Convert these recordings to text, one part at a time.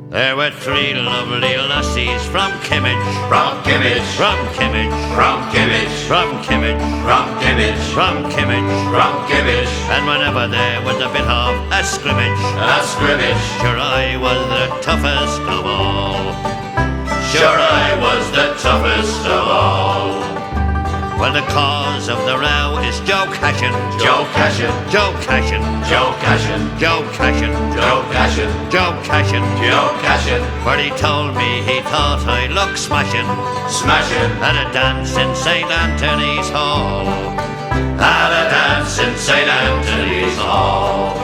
There were three lovely lassies from Kimmage, From Kimmage, from Kimmage, from Kimmage, from Kimmage, from Kimmage, from Kimmage. from Kimmage, And whenever there was a bit of a scrimmage, a scrimmage. sure I was the toughest of all. Sure I was the toughest of all. Well, the cause of the row is Joe Cashin, Joe Cashin, Joe Cashin, Joe Cashin, Joe Cashin, Joe Cashin, Joe Cashin. Joe Cashin, For he told me he thought I looked smashing smashing at a dance in St. Anthony's Hall. at a dance in St. Anthony's Hall.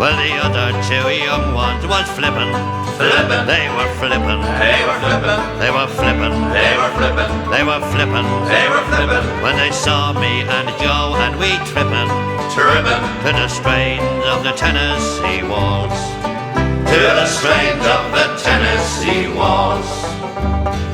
Well, the other two young ones was flippin', Flippin', they were flippin', they were flippin', they were flippin', they were flippin', they were flippin'. they were flippin', When they saw me and Joe and we trippin' trippin', to the strains of the Tennessee waltz. to the strains of the Tennessee waltz.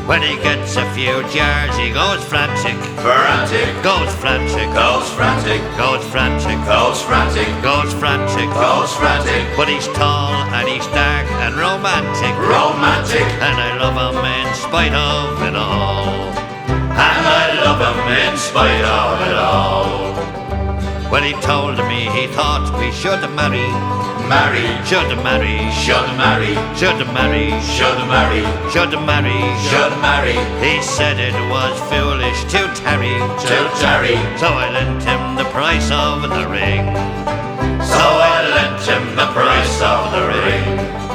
When he gets a few jars, he goes frantic, Frantic, goes frantic, goes frantic, goes frantic, goes frantic, goes frantic. goes frantic, But he's tall and he's dark and romantic, romantic, and I love him in spite of it all. and I love him in spite of it all. Well, he told me he thought we should marry, Marry, should marry, should marry, should marry, should marry, should marry. should marry, He said it was foolish to tarry, to tarry. so I lent him the price of the ring. So I lent him the price of the ring.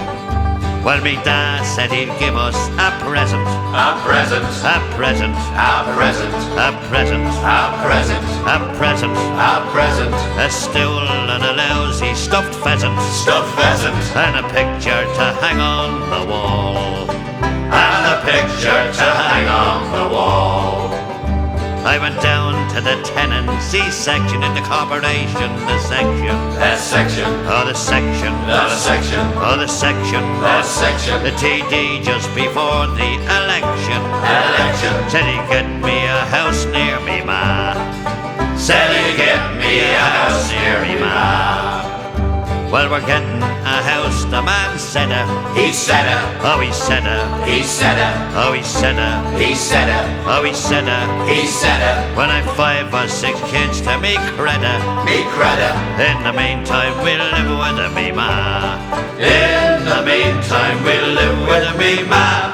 Well, me dad said he'd give us a present, A present, a present, a present, a present, a present, a present, a present. a stool and a lousy stuffed pheasant, Stuffed pheasant, and a picture to hang on the wall. and a picture to hang on the wall. I went down to the tenancy section in the corporation, the section, That section, oh the section, that section, oh the section, that section. the TD just before the election Election, said he'd get me a house near me ma. said he'd get me a house near me ma. Well, we're getting a house, the man said He said it, oh he said he said it, oh he said he said it, oh he said he said it. When I've 5 or 6 kids to me credit, Me credit. in the meantime we'll live with me ma. In the meantime, we'll live with me ma.